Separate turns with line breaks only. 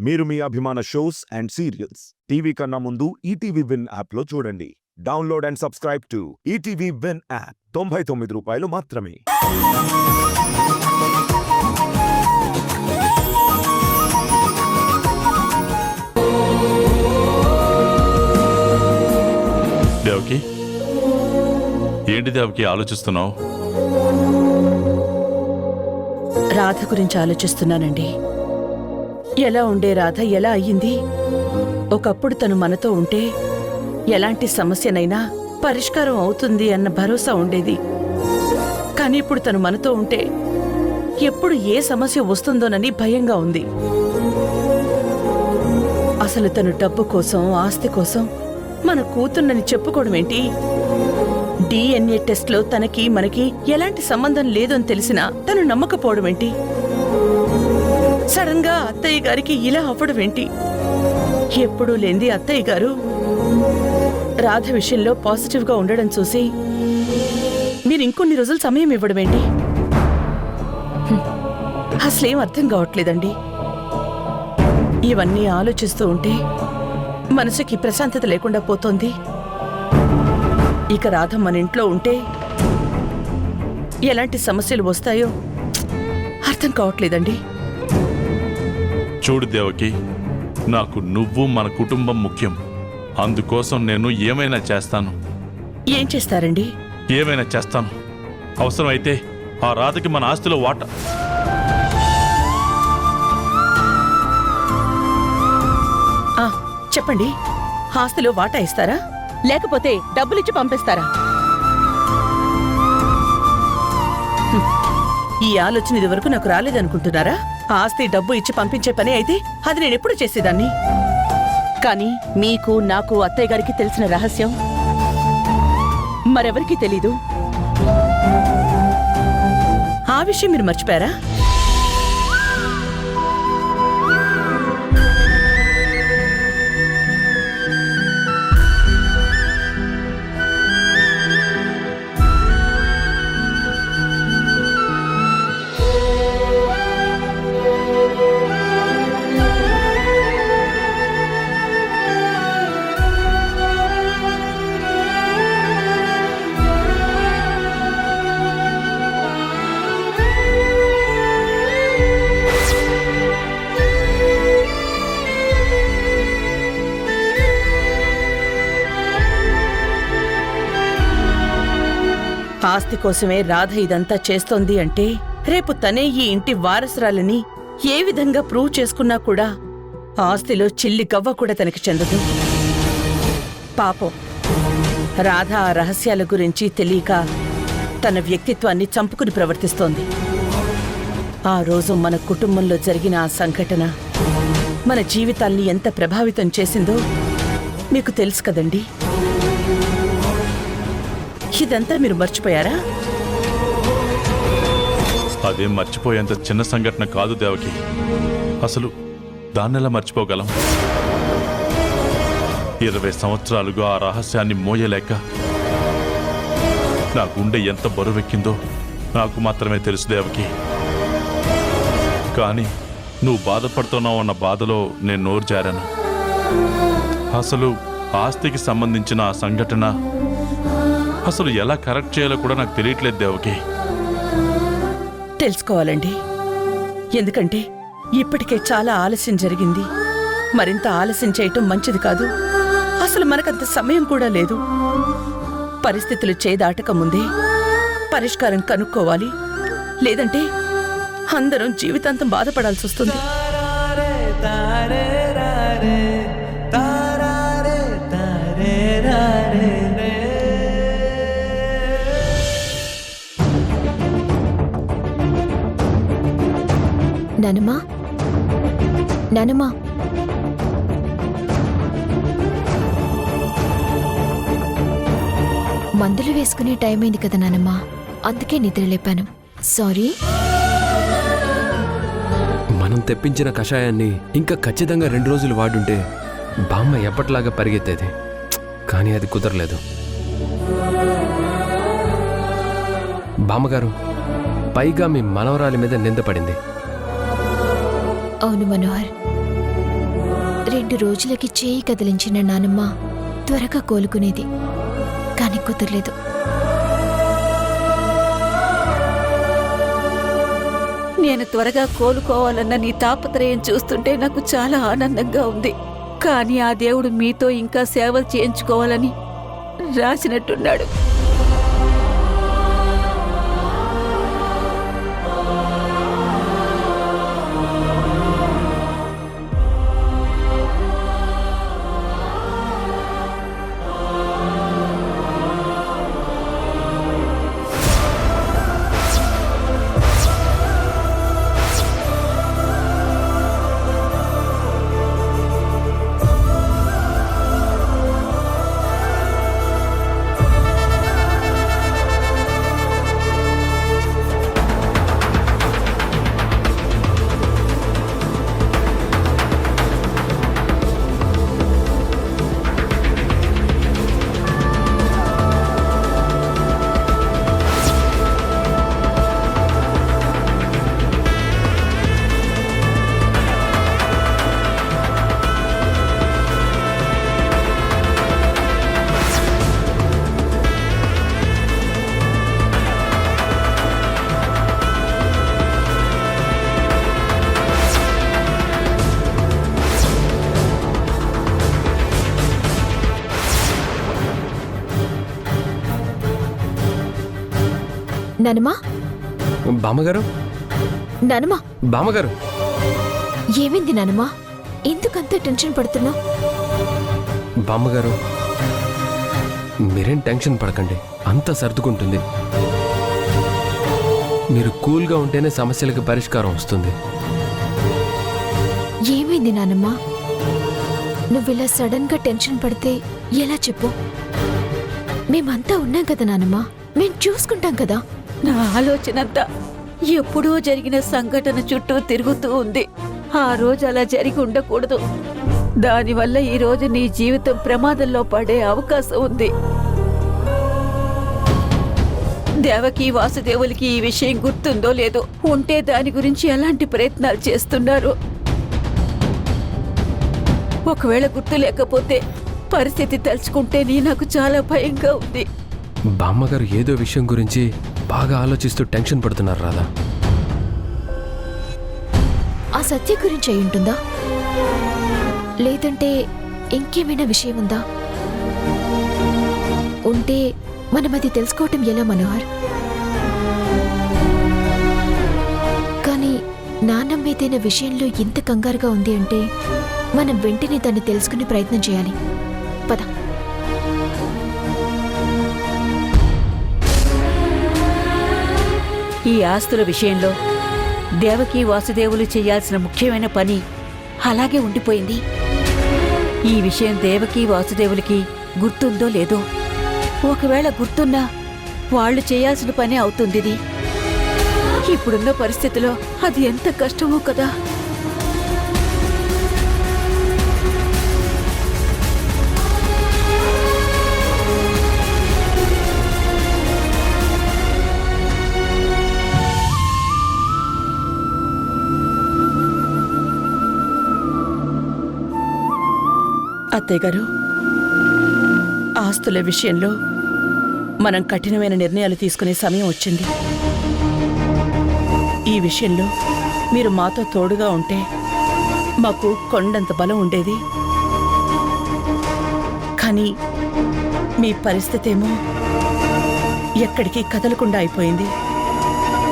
మీరు మీ అభిమాన shows and serials TV కన్నా ముందు ఈటీవీ విన్ యాప్లో చూడండి. Download and subscribe to ETV win app. 99 రూపాయలు మాత్రమే.
దేవకి, ఏంటి దేవకి ఆలోచిస్తున్నావు?
రాధ గురించి ఆలోచిస్తున్నానండి. ఎలా ఉండే రాధ ఎలా అయ్యింది? ఒకప్పుడు తను మనతో ఉంటే ఎలాంటి సమస్యనైనా పరిష్కారం అవుతుంది అన్న భరోసా ఉండేది. కానీ ఇప్పుడు తను మనతో ఉంటే ఎప్పుడు ఏ సమస్య వస్తుందోనని భయంగా ఉంది. అసలు తను డబ్బు కోసం, ఆస్తి కోసం మన కూతున్నని చెప్పుకోవడం ఏంటి? DNA టెస్ట్లో తనకి మనకి ఎలాంటి సంబంధం లేదని తెలిసినా తను నమ్మకపోవడం ఏంటి? సడన్ గా అత్తయ్య గారికి ఇలా అవ్వడం ఏంటి? ఎప్పుడూ లేంది అత్తయ్య గారు రాధ విషయంలో పాజిటివ్ గా ఉండడం చూసి మీరు ఇంకొన్ని రోజులు సమయం ఇవ్వడం ఏంటి? అసలేం అర్థం కావట్లేదండి. ఇవన్నీ ఆలోచిస్తూ ఉంటే మనసుకి ప్రశాంతత లేకుండా పోతోంది. ఇక రాధ మన ఇంట్లో ఉంటే ఎలాంటి సమస్యలు వస్తాయో అర్థం కావట్లేదండి.
చూడు దేవకి, నాకు నువ్వు మన కుటుంబం ముఖ్యం. అందుకోసం నేను ఏమైనా చేస్తాను.
ఏం చేస్తారండి?
ఏమైనా చేస్తాను. అవసరమైతే ఆ రాధకి మన ఆస్తిలో వాటా.
చెప్పండి, ఆస్తిలో వాటా ఇస్తారా లేకపోతే డబ్బులిచ్చి పంపిస్తారా? ఈ ఆలోచన ఇది వరకు నాకు రాలేదనుకుంటున్నారా? ఆస్తి డబ్బు ఇచ్చి పంపించే పని అయితే అది నేనెప్పుడు చేసేదాన్ని. కానీ మీకు, నాకు, అత్తయ్య గారికి తెలిసిన రహస్యం మరెవరికీ తెలీదు. ఆ విషయం మీరు మర్చిపోయారా? ఆస్తి కోసమే రాధ ఇదంతా చేస్తోంది అంటే రేపు తనే ఈ ఇంటి వారసురాలని ఏ విధంగా ప్రూవ్ చేసుకున్నా కూడా ఆస్తిలో చిల్లి గవ్వ కూడా తనకి చెందదు. పాపం రాధ ఆ రహస్యాల గురించి తెలియక తన వ్యక్తిత్వాన్ని చంపుకుని ప్రవర్తిస్తోంది. ఆ రోజు మన కుటుంబంలో జరిగిన ఆ సంఘటన మన జీవితాల్ని ఎంత ప్రభావితం చేసిందో మీకు తెలుసు కదండి. ఇదంతా మీరు మర్చిపోయారా?
అదేం మర్చిపోయేంత చిన్న సంఘటన కాదు దేవకి. అసలు దాన్నెలా మర్చిపోగలం? 20 సంవత్సరాలుగా ఆ రహస్యాన్ని మోయలేక నా గుండె ఎంత బరువెక్కిందో నాకు మాత్రమే తెలుసు దేవకి. కానీ నువ్వు బాధపడుతున్నావు అన్న బాధలో నేను నోరు జారాను. అసలు ఆస్తికి సంబంధించిన ఆ సంఘటన అసలు ఎలా కరెక్ట్ చేయాలో కూడా నాకు తెలియట్లేదు దేవకి.
తెలుసుకోవాలండి. ఎందుకంటే ఇప్పటికే చాలా ఆలస్యం జరిగింది. మరింత ఆలస్యం చేయటం మంచిది కాదు. అసలు మనకంత సమయం కూడా లేదు. పరిస్థితులు చేదాటక ముందే పరిష్కారం కనుక్కోవాలి. లేదంటే అందరం జీవితాంతం బాధపడాల్సి వస్తుంది.
నానమ్మా, నానమ్మా, మందులు వేసుకునే టైం అయింది కదా నానమ్మా, అందుకే నిద్రలేపాను. సారీ.
మనం తెప్పించిన కషాయాన్ని ఇంకా ఖచ్చితంగా 2 రోజులు వాడుంటే బామ్మ ఎప్పటిలాగా పరిగెత్తేది. కానీ అది కుదరలేదు. బామ్మగారు, పైగా మీ మనవరాలి మీద నింద పడింది.
అవును మనోహర్, 2 రోజులకి చేయి కదిలించిన నానమ్మ త్వరగా కోలుకునేది, కానీ కుదరలేదు.
నేను త్వరగా కోలుకోవాలన్న నీ తాపత్రయం చూస్తుంటే నాకు చాలా ఆనందంగా ఉంది. కానీ ఆ దేవుడు మీతో ఇంకా సేవలు చేయించుకోవాలని రాసినట్టున్నాడు.
నానమ్మా,
బామ్మగారు,
నానమ్మా,
బామ్మగారు,
ఏమైంది నానమ్మా? ఎందుకంత టెన్షన్ పడుతున్నావు?
బామ్మగారు, మీరేం టెన్షన్ పడకండి, అంతా సర్దుకుంటుంది. మీరు కూల్గా ఉంటేనే సమస్యలకు పరిష్కారం వస్తుంది.
ఏమైంది నానమ్మా? నువ్విలా సడన్ గా టెన్షన్ పడితే ఎలా చెప్పు? మేమంతా ఉన్నాం కదా నానమ్మా, మేం చూసుకుంటాం కదా.
నా ఆలోచనంతా ఎప్పుడో జరిగిన సంఘటన చుట్టూ తిరుగుతూ ఉంది. ఆ రోజు అలా జరిగి ఉండకూడదు. దానివల్ల ఈ రోజు నీ జీవితం ప్రమాదంలో పడే అవకాశం ఉంది. దేవకి వాసుదేవులకి ఈ విషయం గుర్తుందో లేదో, ఉంటే దాని గురించి ఎలాంటి ప్రయత్నాలు చేస్తున్నారు? ఒకవేళ గుర్తు లేకపోతే పరిస్థితి తలుచుకుంటే నాకు చాలా భయంగా ఉంది.
బామ్మగారు ఏదో విషయం గురించి బాగా ఆలోచిస్తూ టెన్షన్ పడుతున్నారు రాధా.
ఆ సత్య గురించి అయి ఉంటుందా, లేదంటే ఇంకేమైనా విషయం ఉందా? ఉంటే మనం అది తెలుసుకోవటం ఎలా మనోహర్? కానీ నాన్నమ్మ ఏదైనా విషయంలో ఇంత కంగారుగా ఉంది అంటే మనం వెంటనే దాన్ని తెలుసుకునే ప్రయత్నం చేయాలి. పద.
ఈ ఆస్తుల విషయంలో దేవకి వాసుదేవులు చేయాల్సిన ముఖ్యమైన పని అలాగే ఉండిపోయింది. ఈ విషయం దేవకి వాసుదేవులకి గుర్తుందో లేదో, ఒకవేళ గుర్తున్నా వాళ్ళు చేయాల్సిన పని అవుతుంది. ఇప్పుడున్న పరిస్థితిలో అది ఎంత కష్టమో కదా.
అత్తయ్య గారు, ఆస్తుల విషయంలో మనం కఠినమైన నిర్ణయాలు తీసుకునే సమయం వచ్చింది. ఈ విషయంలో మీరు మాతో తోడుగా ఉంటే మాకు కొండంత బలం ఉండేది. కానీ మీ పరిస్థితి ఏమో ఎక్కడికి కదలకుండా అయిపోయింది.